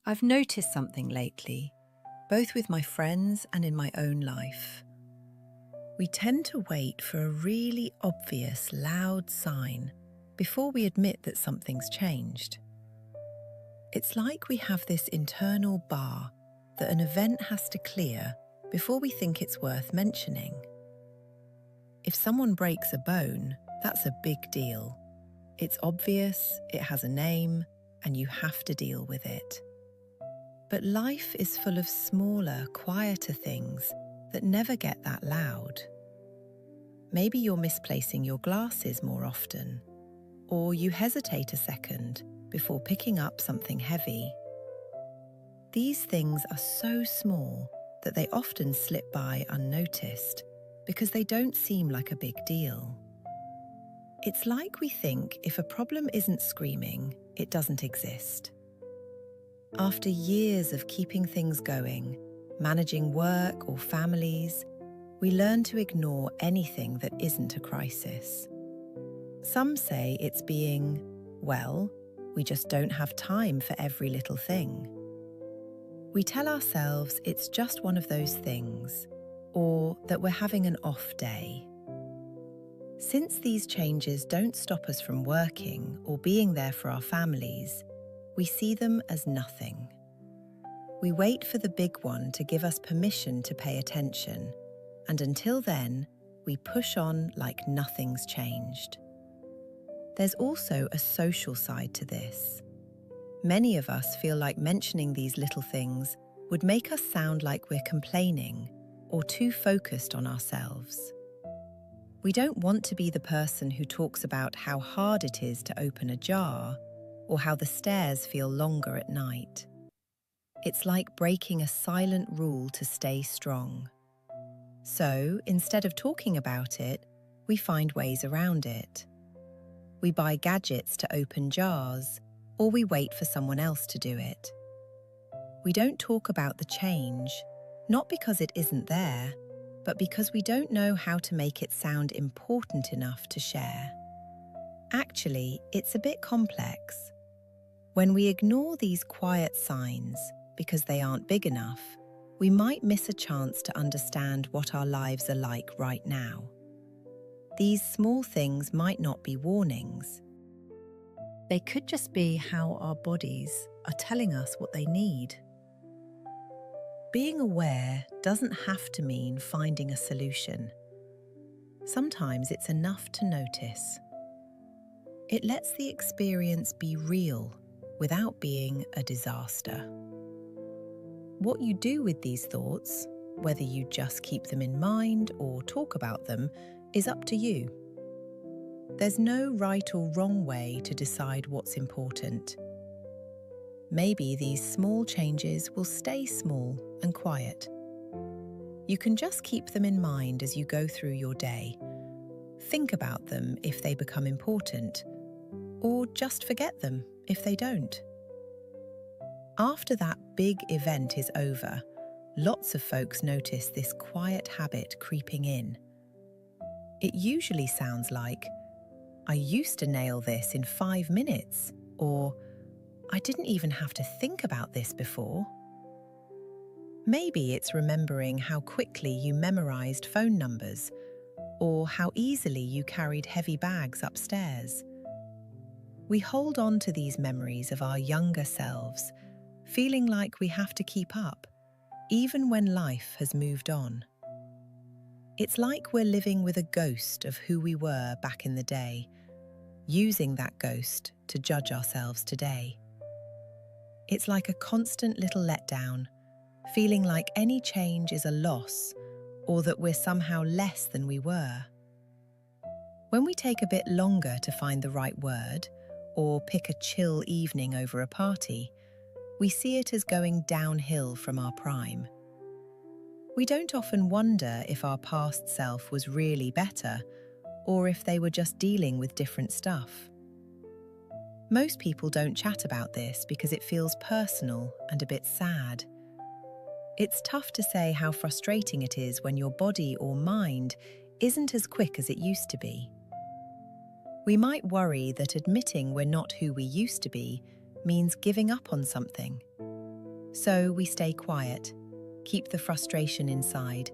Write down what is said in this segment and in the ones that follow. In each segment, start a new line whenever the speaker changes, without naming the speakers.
I've noticed something lately, both with my friends and in my own life. We tend to wait for a really obvious, loud sign before we admit that something's changed. It's like we have this internal bar that an event has to clear before we think it's worth mentioning. If someone breaks a bone, that's a big deal. It's obvious, it has a name, and you have to deal with it. But life is full of smaller, quieter things that never get that loud. Maybe you're misplacing your glasses more often, or you hesitate a second before picking up something heavy. These things are so small that they often slip by unnoticed because they don't seem like a big deal. It's like we think if a problem isn't screaming, it doesn't exist. After years of keeping things going, managing work or families, we learn to ignore anything that isn't a crisis. Some say it's being, well, we just don't have time for every little thing. We tell ourselves it's just one of those things, or that we're having an off day. Since these changes don't stop us from working or being there for our families, we see them as nothing. We wait for the big one to give us permission to pay attention, and until then, we push on like nothing's changed. There's also a social side to this. Many of us feel like mentioning these little things would make us sound like we're complaining or too focused on ourselves. We don't want to be the person who talks about how hard it is to open a jar or how the stairs feel longer at night. It's like breaking a silent rule to stay strong. So, instead of talking about it, we find ways around it. We buy gadgets to open jars, or we wait for someone else to do it. We don't talk about the change, not because it isn't there, but because we don't know how to make it sound important enough to share. Actually, it's a bit complex. When we ignore these quiet signs because they aren't big enough, we might miss a chance to understand what our lives are like right now. These small things might not be warnings. They could just be how our bodies are telling us what they need. Being aware doesn't have to mean finding a solution. Sometimes it's enough to notice. It lets the experience be real without being a disaster. What you do with these thoughts, whether you just keep them in mind or talk about them, is up to you. There's no right or wrong way to decide what's important. Maybe these small changes will stay small and quiet. You can just keep them in mind as you go through your day. Think about them if they become important, or just forget them if they don't. After that big event is over, lots of folks notice this quiet habit creeping in. It usually sounds like, I used to nail this in 5 minutes, or I didn't even have to think about this before. Maybe it's remembering how quickly you memorized phone numbers, or how easily you carried heavy bags upstairs. We hold on to these memories of our younger selves, feeling like we have to keep up, even when life has moved on. It's like we're living with a ghost of who we were back in the day, using that ghost to judge ourselves today. It's like a constant little letdown, feeling like any change is a loss or that we're somehow less than we were. When we take a bit longer to find the right word, or pick a chill evening over a party, we see it as going downhill from our prime. We don't often wonder if our past self was really better, or if they were just dealing with different stuff. Most people don't chat about this because it feels personal and a bit sad. It's tough to say how frustrating it is when your body or mind isn't as quick as it used to be. We might worry that admitting we're not who we used to be means giving up on something. So we stay quiet, keep the frustration inside,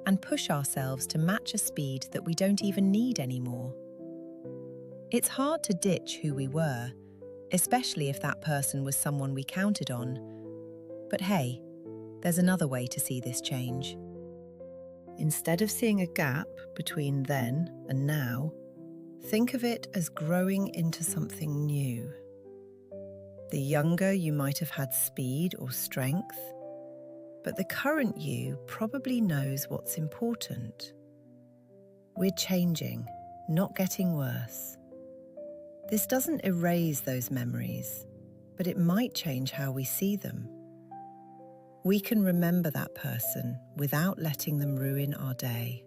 and push ourselves to match a speed that we don't even need anymore. It's hard to ditch who we were, especially if that person was someone we counted on. But hey, there's another way to see this change. Instead of seeing a gap between then and now, think of it as growing into something new. The younger you might have had speed or strength, but the current you probably knows what's important. We're changing, not getting worse. This doesn't erase those memories, but it might change how we see them. We can remember that person without letting them ruin our day.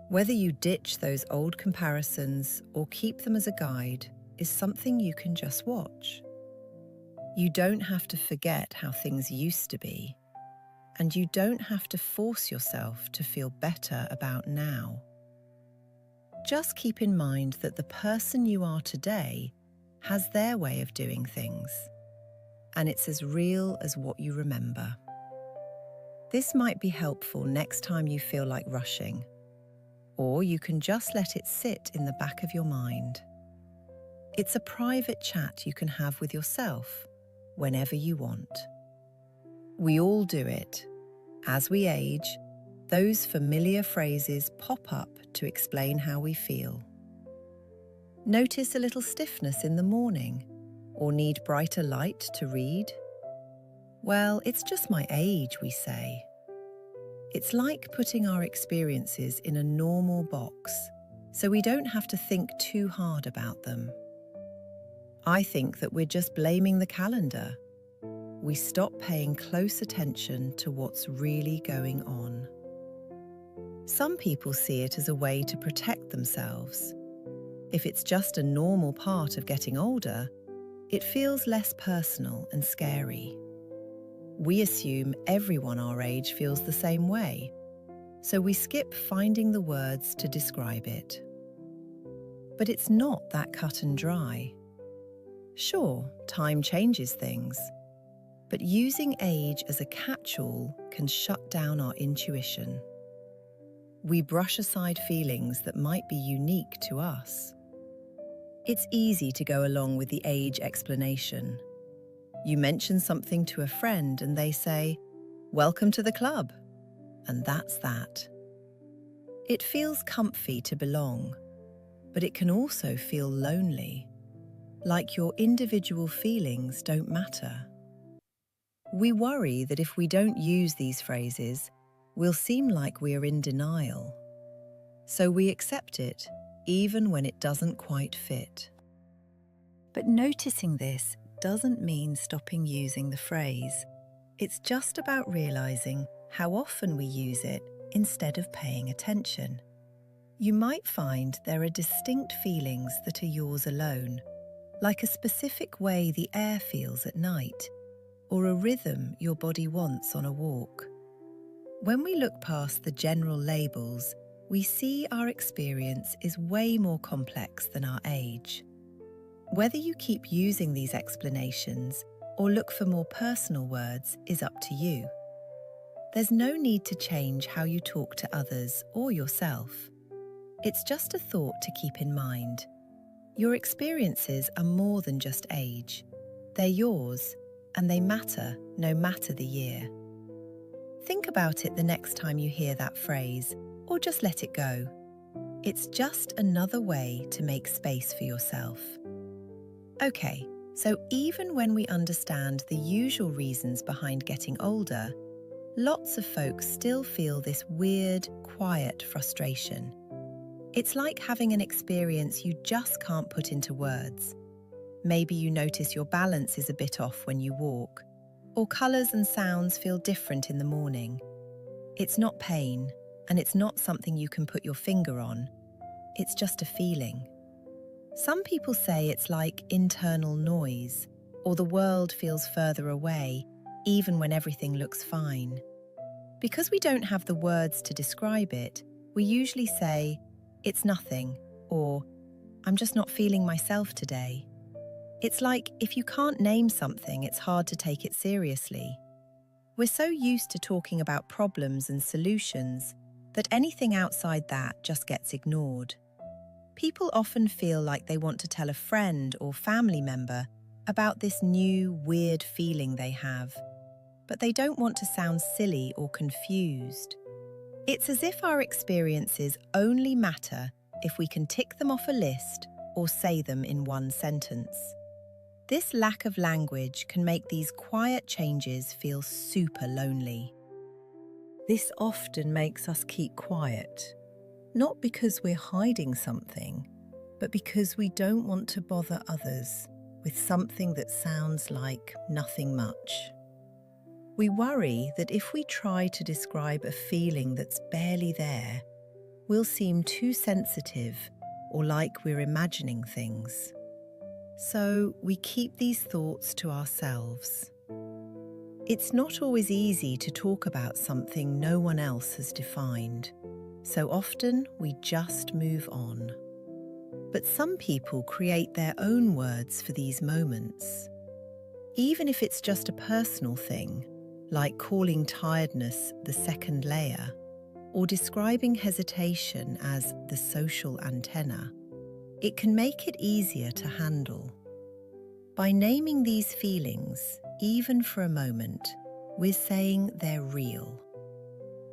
Whether you ditch those old comparisons or keep them as a guide is something you can just watch. You don't have to forget how things used to be, and you don't have to force yourself to feel better about now. Just keep in mind that the person you are today has their way of doing things, and it's as real as what you remember. This might be helpful next time you feel like rushing, or you can just let it sit in the back of your mind. It's a private chat you can have with yourself whenever you want. We all do it. As we age, those familiar phrases pop up to explain how we feel. Notice a little stiffness in the morning, or need brighter light to read? Well, it's just my age, we say. It's like putting our experiences in a normal box, so we don't have to think too hard about them. I think that we're just blaming the calendar. We stop paying close attention to what's really going on. Some people see it as a way to protect themselves. If it's just a normal part of getting older, it feels less personal and scary. We assume everyone our age feels the same way, so we skip finding the words to describe it. But it's not that cut and dry. Sure, time changes things, but using age as a catch-all can shut down our intuition. We brush aside feelings that might be unique to us. It's easy to go along with the age explanation. You mention something to a friend and they say, "Welcome to the club," and that's that. It feels comfy to belong, but it can also feel lonely, like your individual feelings don't matter. We worry that if we don't use these phrases, we'll seem like we're in denial. So we accept it, even when it doesn't quite fit. But noticing this doesn't mean stopping using the phrase. It's just about realizing how often we use it instead of paying attention. You might find there are distinct feelings that are yours alone, like a specific way the air feels at night, or a rhythm your body wants on a walk. When we look past the general labels, we see our experience is way more complex than our age. Whether you keep using these explanations or look for more personal words is up to you. There's no need to change how you talk to others or yourself. It's just a thought to keep in mind. Your experiences are more than just age. They're yours, and they matter no matter the year. Think about it the next time you hear that phrase, or just let it go. It's just another way to make space for yourself. Okay, so even when we understand the usual reasons behind getting older, lots of folks still feel this weird, quiet frustration. It's like having an experience you just can't put into words. Maybe you notice your balance is a bit off when you walk, or colours and sounds feel different in the morning. It's not pain, and it's not something you can put your finger on. It's just a feeling. Some people say it's like internal noise, or the world feels further away, even when everything looks fine. Because we don't have the words to describe it, we usually say, "It's nothing," or "I'm just not feeling myself today." It's like if you can't name something, it's hard to take it seriously. We're so used to talking about problems and solutions that anything outside that just gets ignored. People often feel like they want to tell a friend or family member about this new, weird feeling they have, but they don't want to sound silly or confused. It's as if our experiences only matter if we can tick them off a list or say them in one sentence. This lack of language can make these quiet changes feel super lonely. This often makes us keep quiet, not because we're hiding something, but because we don't want to bother others with something that sounds like nothing much. We worry that if we try to describe a feeling that's barely there, we'll seem too sensitive or like we're imagining things. So we keep these thoughts to ourselves. It's not always easy to talk about something no one else has defined, so often we just move on. But some people create their own words for these moments. Even if it's just a personal thing, like calling tiredness the second layer, or describing hesitation as the social antenna, it can make it easier to handle. By naming these feelings, even for a moment, we're saying they're real.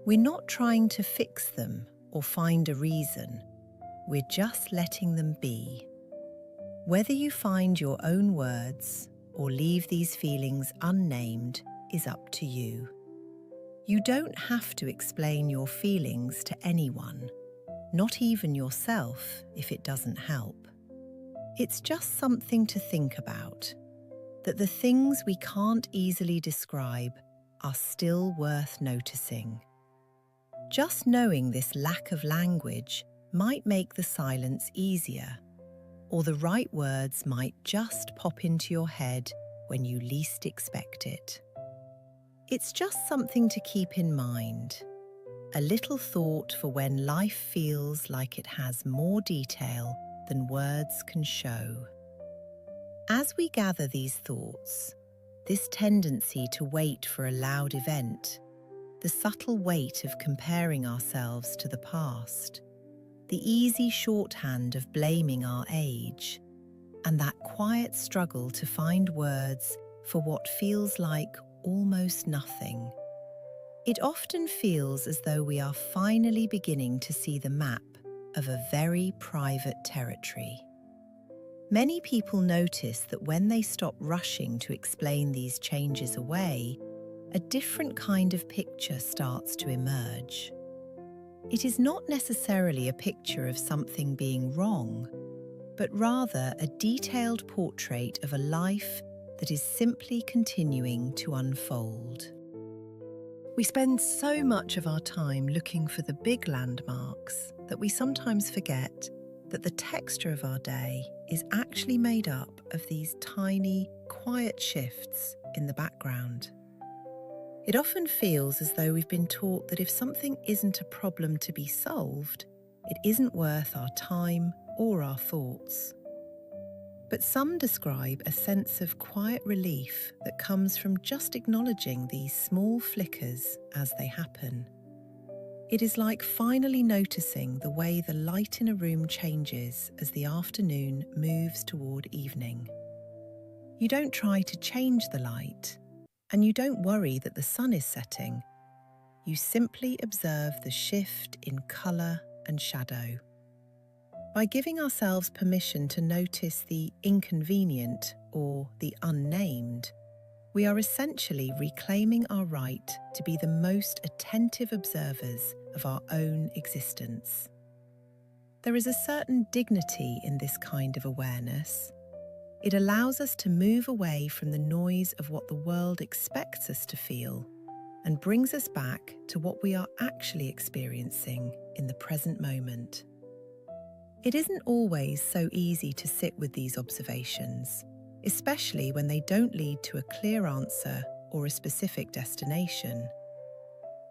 We're not trying to fix them or find a reason. We're just letting them be. Whether you find your own words or leave these feelings unnamed is up to you. You don't have to explain your feelings to anyone, not even yourself if it doesn't help. It's just something to think about, that the things we can't easily describe are still worth noticing. Just knowing this lack of language might make the silence easier, or the right words might just pop into your head when you least expect it. It's just something to keep in mind, a little thought for when life feels like it has more detail than words can show. As we gather these thoughts, this tendency to wait for a loud event, the subtle weight of comparing ourselves to the past, the easy shorthand of blaming our age, and that quiet struggle to find words for what feels like almost nothing. It often feels as though we are finally beginning to see the map of a very private territory. Many people notice that when they stop rushing to explain these changes away, a different kind of picture starts to emerge. It is not necessarily a picture of something being wrong, but rather a detailed portrait of a life that is simply continuing to unfold. We spend so much of our time looking for the big landmarks that we sometimes forget that the texture of our day is actually made up of these tiny, quiet shifts in the background. It often feels as though we've been taught that if something isn't a problem to be solved, it isn't worth our time or our thoughts. But some describe a sense of quiet relief that comes from just acknowledging these small flickers as they happen. It is like finally noticing the way the light in a room changes as the afternoon moves toward evening. You don't try to change the light, and you don't worry that the sun is setting. You simply observe the shift in colour and shadow. By giving ourselves permission to notice the inconvenient or the unnamed, we are essentially reclaiming our right to be the most attentive observers of our own existence. There is a certain dignity in this kind of awareness. It allows us to move away from the noise of what the world expects us to feel and brings us back to what we are actually experiencing in the present moment. It isn't always so easy to sit with these observations, especially when they don't lead to a clear answer or a specific destination.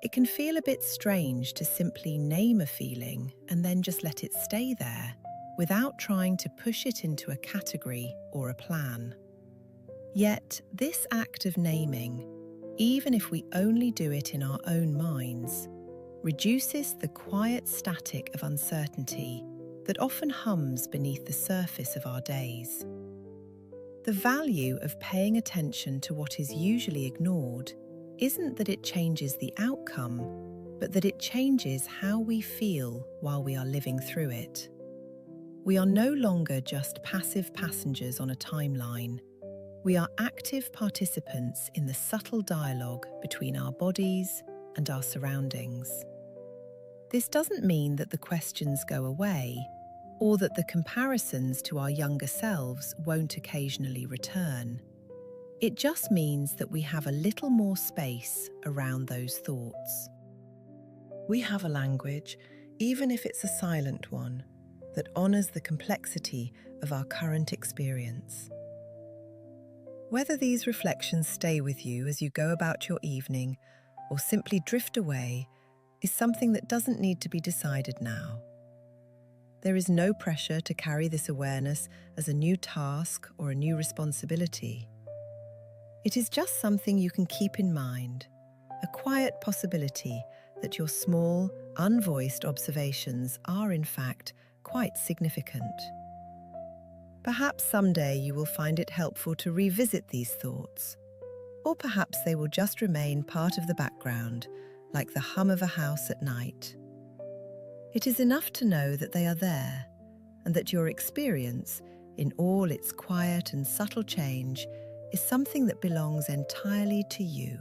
It can feel a bit strange to simply name a feeling and then just let it stay there, without trying to push it into a category or a plan. Yet, this act of naming, even if we only do it in our own minds, reduces the quiet static of uncertainty that often hums beneath the surface of our days. The value of paying attention to what is usually ignored isn't that it changes the outcome, but that it changes how we feel while we are living through it. We are no longer just passive passengers on a timeline. We are active participants in the subtle dialogue between our bodies and our surroundings. This doesn't mean that the questions go away, or that the comparisons to our younger selves won't occasionally return. It just means that we have a little more space around those thoughts. We have a language, even if it's a silent one, that honors the complexity of our current experience. Whether these reflections stay with you as you go about your evening or simply drift away is something that doesn't need to be decided now. There is no pressure to carry this awareness as a new task or a new responsibility. It is just something you can keep in mind, a quiet possibility that your small, unvoiced observations are in fact quite significant. Perhaps someday you will find it helpful to revisit these thoughts, or perhaps they will just remain part of the background, like the hum of a house at night. It is enough to know that they are there, and that your experience, in all its quiet and subtle change, is something that belongs entirely to you.